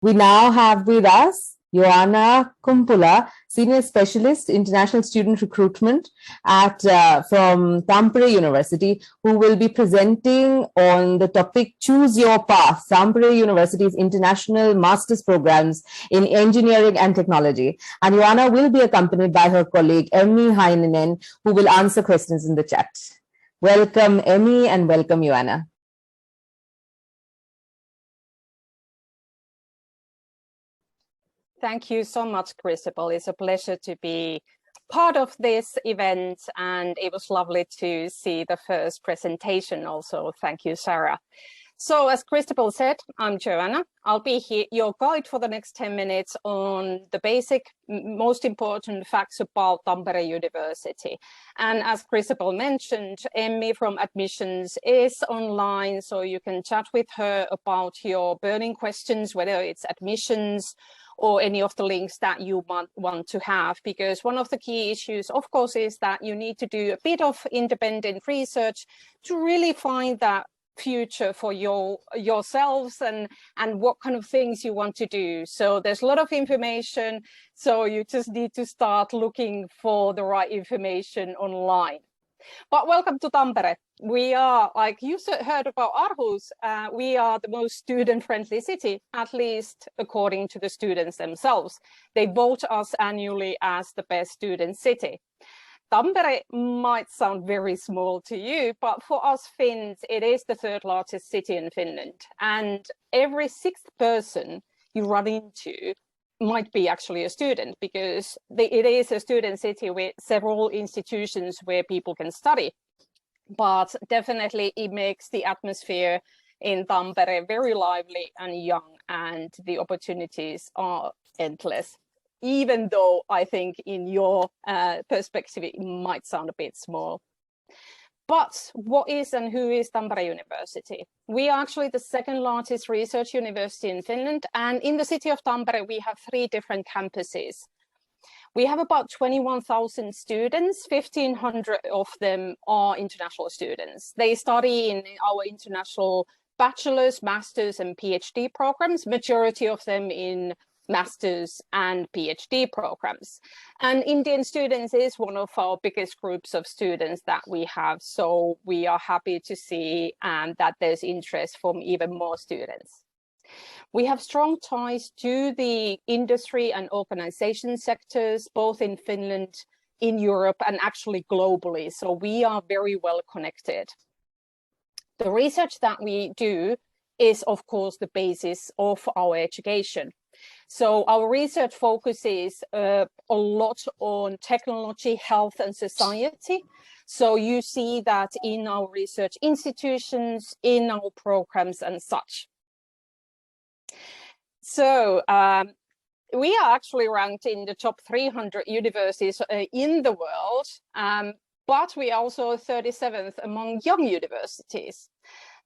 We now have with us Joanna Kumpula, Senior Specialist, International Student Recruitment from Tampere University, who will be presenting on the topic Choose Your Path, Tampere University's International Master's Programs in Engineering and Technology. And Joanna will be accompanied by her colleague, Emmy Heinonen, who will answer questions in the chat. Welcome, Emmy, and welcome, Joanna. Thank you so much, Christabel. It's a pleasure to be part of this event, and it was lovely to see the first presentation also. Thank you, Sarah. So as Christabel said, I'm Joanna. I'll be here, your guide for the next 10 minutes on the basic, most important facts about Tampere University. And as Christabel mentioned, Emmy from Admissions is online, so you can chat with her about your burning questions, whether it's admissions or any of the links that you want to have, because one of the key issues, of course, is that you need to do a bit of independent research to really find that future for yourselves and what kind of things you want to do. So there's a lot of information, so you just need to start looking for the right information online. But welcome to Tampere. We are, like you heard about Aarhus, we are the most student-friendly city, at least according to the students themselves. They vote us annually as the best student city. Tampere might sound very small to you, but for us Finns, it is the third largest city in Finland. And every sixth person you run into might be actually a student, because it is a student city with several institutions where people can study. But definitely it makes the atmosphere in Tampere very lively and young, and the opportunities are endless. Even though I think in your perspective, it might sound a bit small. But what is and who is Tampere University? We are actually the second largest research university in Finland. And in the city of Tampere, we have 3 different campuses. We have about 21,000 students, 1,500 of them are international students. They study in our international bachelor's, master's and PhD programs, majority of them in master's and PhD programs. And Indian students is one of our biggest groups of students that we have. So we are happy to see that there's interest from even more students. We have strong ties to the industry and organization sectors, both in Finland, in Europe, and actually globally. So we are very well connected. The research that we do is, of course, the basis of our education. So our research focuses a lot on technology, health and society. So you see that in our research institutions, in our programs and such. So we are actually ranked in the top 300 universities in the world, but we are also 37th among young universities.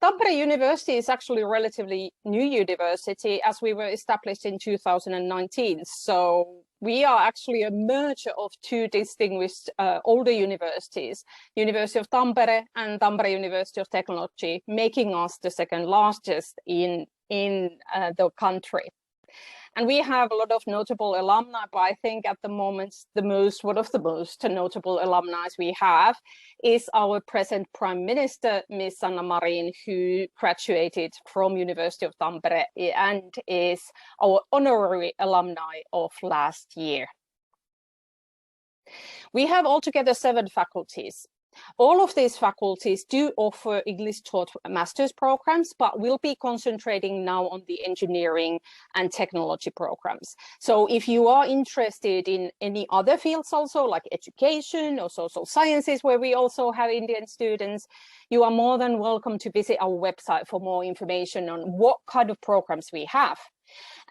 Tampere University is actually a relatively new university, as we were established in 2019. So we are actually a merger of 2 distinguished older universities, University of Tampere and Tampere University of Technology, making us the second largest in the country. And we have a lot of notable alumni, but I think at the moment, one of the most notable alumni we have is our present Prime Minister, Ms. Sanna Marin, who graduated from University of Tampere and is our honorary alumni of last year. We have altogether 7 faculties. All of these faculties do offer English taught master's programs, but we'll be concentrating now on the engineering and technology programs. So if you are interested in any other fields also, like education or social sciences, where we also have Indian students, you are more than welcome to visit our website for more information on what kind of programs we have.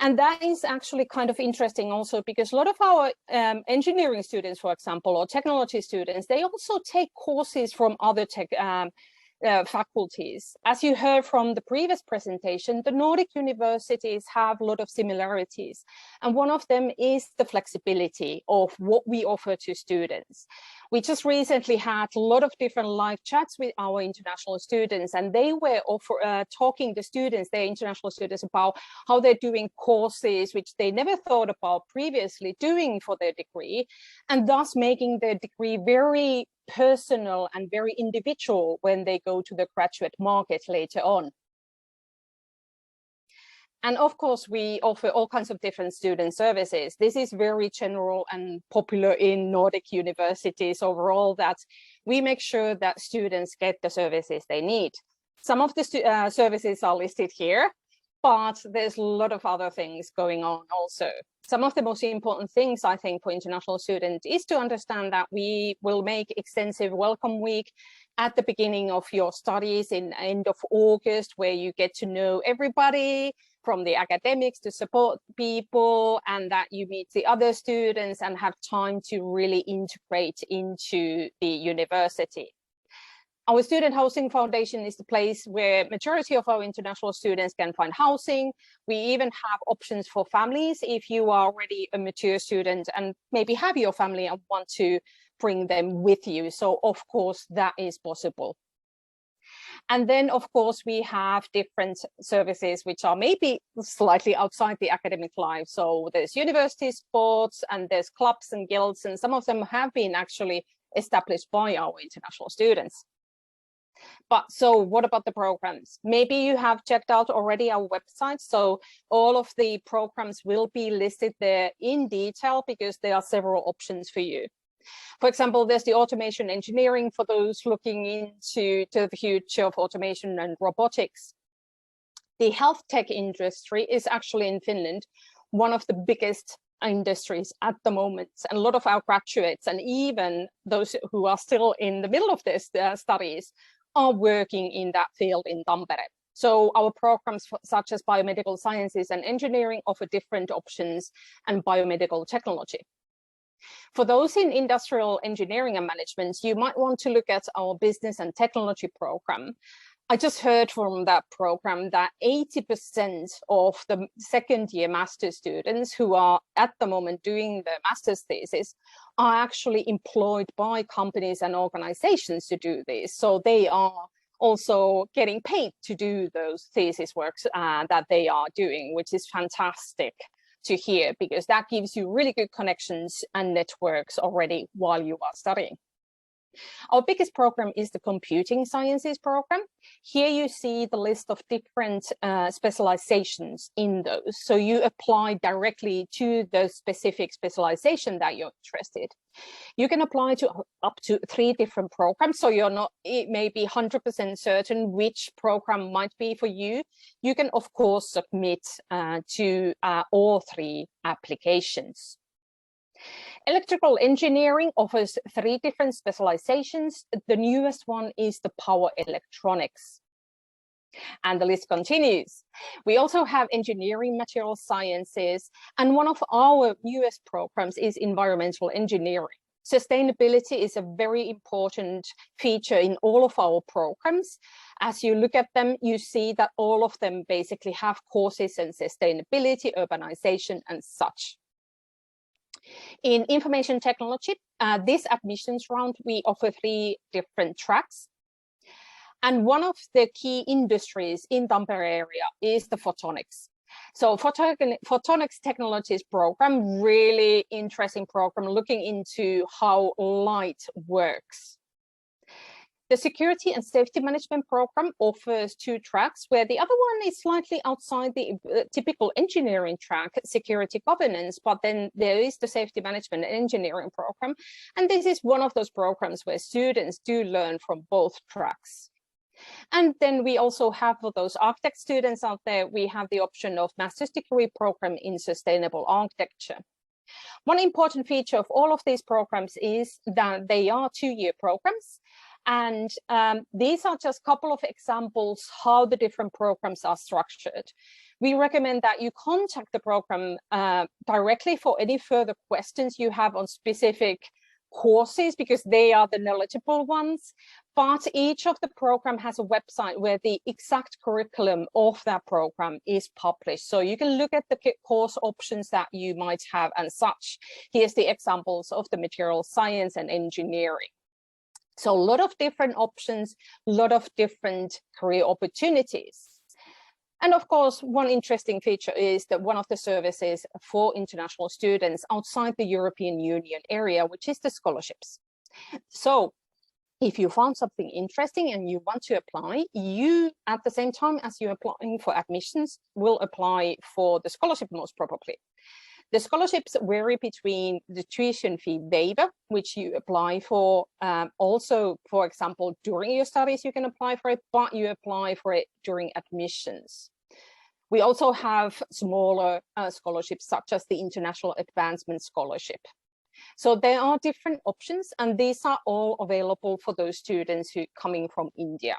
And that is actually kind of interesting also, because a lot of our engineering students, for example, or technology students, they also take courses from other faculties. As you heard from the previous presentation, the Nordic universities have a lot of similarities. And one of them is the flexibility of what we offer to students. We just recently had a lot of different live chats with our international students, and they were talking to students, their international students, about how they're doing courses which they never thought about previously doing for their degree, and thus making their degree very personal and very individual when they go to the graduate market later on. And of course, we offer all kinds of different student services. This is very general and popular in Nordic universities overall, that we make sure that students get the services they need. Some of the services are listed here, but there's a lot of other things going on also. Some of the most important things, I think, for international students is to understand that we will make extensive welcome week at the beginning of your studies in end of August, where you get to know everybody from the academics to support people, and that you meet the other students and have time to really integrate into the university. Our Student Housing Foundation is the place where majority of our international students can find housing. We even have options for families if you are already a mature student and maybe have your family and want to bring them with you. So of course that is possible. And then, of course, we have different services which are maybe slightly outside the academic life. So there's university sports and there's clubs and guilds, and some of them have been actually established by our international students. But so what about the programs? Maybe you have checked out already our website. So all of the programs will be listed there in detail because there are several options for you. For example, there's the automation engineering for those looking into the future of automation and robotics. The health tech industry is actually in Finland one of the biggest industries at the moment, and a lot of our graduates and even those who are still in the middle of their studies are working in that field in Tampere. So our programs such as biomedical sciences and engineering offer different options, and biomedical technology. For those in industrial engineering and management, you might want to look at our business and technology program. I just heard from that program that 80% of the second year master's students who are at the moment doing the master's thesis are actually employed by companies and organizations to do this. So they are also getting paid to do those thesis works that they are doing, which is fantastic to hear, because that gives you really good connections and networks already while you are studying. Our biggest program is the computing sciences program. Here you see the list of different specializations in those. So you apply directly to the specific specialization that you're interested. You can apply to up to 3 different programs. So you're not maybe 100% certain which program might be for you. You can, of course, submit to all 3 applications. Electrical engineering offers 3 different specializations. The newest one is the power electronics. And the list continues. We also have engineering material sciences, and one of our newest programs is environmental engineering. Sustainability is a very important feature in all of our programs. As you look at them, you see that all of them basically have courses in sustainability, urbanization, and such. In information technology, this admissions round, we offer 3 different tracks. And one of the key industries in Tampere area is the photonics. So photonics technologies program, really interesting program looking into how light works. The security and safety management program offers 2 tracks, where the other one is slightly outside the typical engineering track, security governance, but then there is the safety management and engineering program. And this is one of those programs where students do learn from both tracks. And then we also have, for those architect students out there, we have the option of master's degree program in sustainable architecture. One important feature of all of these programs is that they are 2-year programs. And these are just a couple of examples how the different programs are structured. We recommend that you contact the program directly for any further questions you have on specific courses, because they are the knowledgeable ones. but each of the program has a website where the exact curriculum of that program is published. So you can look at the course options that you might have and such. Here's the examples of the material science and engineering. So a lot of different options, a lot of different career opportunities. And of course, one interesting feature is that one of the services for international students outside the European Union area, which is the scholarships. So if you found something interesting and you want to apply, you, at the same time as you're applying for admissions, will apply for the scholarship most probably. The scholarships vary between the tuition fee waiver, which you apply for. Also, for example, during your studies, you can apply for it, but you apply for it during admissions. We also have smaller scholarships, such as the International Advancement Scholarship. So there are different options, and these are all available for those students who are coming from India.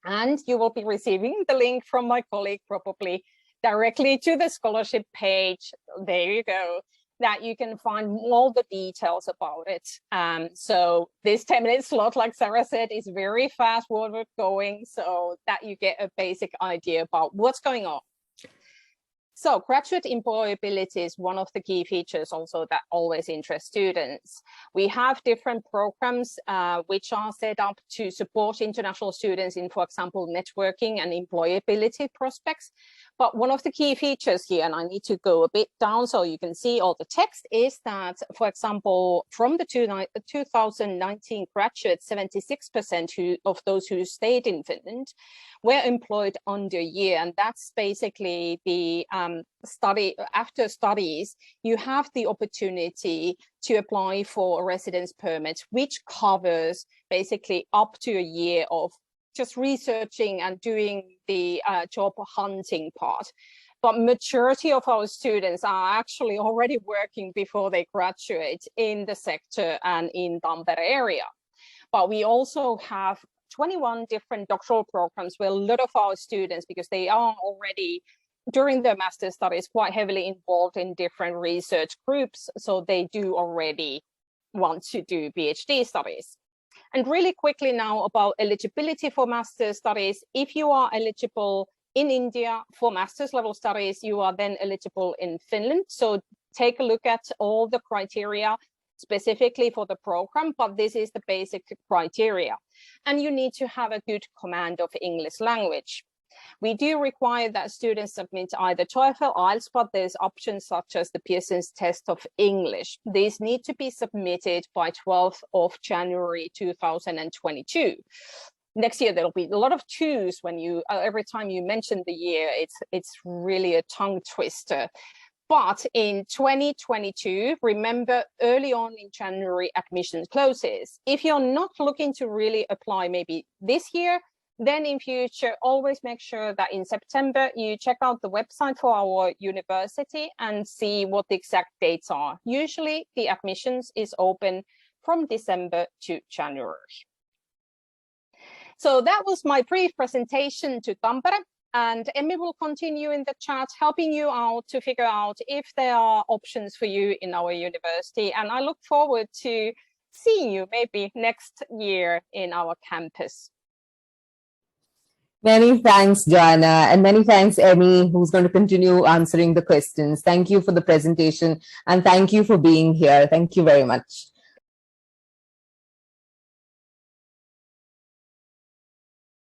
And you will be receiving the link from my colleague probably directly to the scholarship page. There you go, that you can find all the details about it. So this 10-minute slot, like Sarah said, is very fast forward going, so that you get a basic idea about what's going on. So graduate employability is one of the key features also that always interest students. We have different programs which are set up to support international students in, for example, networking and employability prospects. But one of the key features here, and I need to go a bit down so you can see all the text, is that, for example, from the 2019 graduates, 76% of those who stayed in Finland were employed under a year. And that's basically the study. After studies, you have the opportunity to apply for a residence permit, which covers basically up to a year of just researching and doing the job hunting part. But majority of our students are actually already working before they graduate in the sector and in Tampere area. But we also have 21 different doctoral programs where a lot of our students, because they are already during their master's studies quite heavily involved in different research groups, so they do already want to do PhD studies. And really quickly now about eligibility for master's studies. If you are eligible in India for master's level studies, you are then eligible in Finland. So take a look at all the criteria specifically for the program, but this is the basic criteria. And you need to have a good command of English language. We do require that students submit either TOEFL, IELTS, but there's options such as the Pearson's test of English. These need to be submitted by 12th of January 2022. Next year, there'll be a lot of twos when you, every time you mention the year, it's really a tongue twister. But in 2022, remember, early on in January, admission closes. If you're not looking to really apply maybe this year, then in future, always make sure that in September, you check out the website for our university and see what the exact dates are. Usually the admissions is open from December to January. So that was my brief presentation to Tampere, and Emmy will continue in the chat, helping you out to figure out if there are options for you in our university. And I look forward to seeing you maybe next year in our campus. Many thanks, Joanna, and many thanks, Emmy, who's going to continue answering the questions. Thank you for the presentation, and thank you for being here. Thank you very much.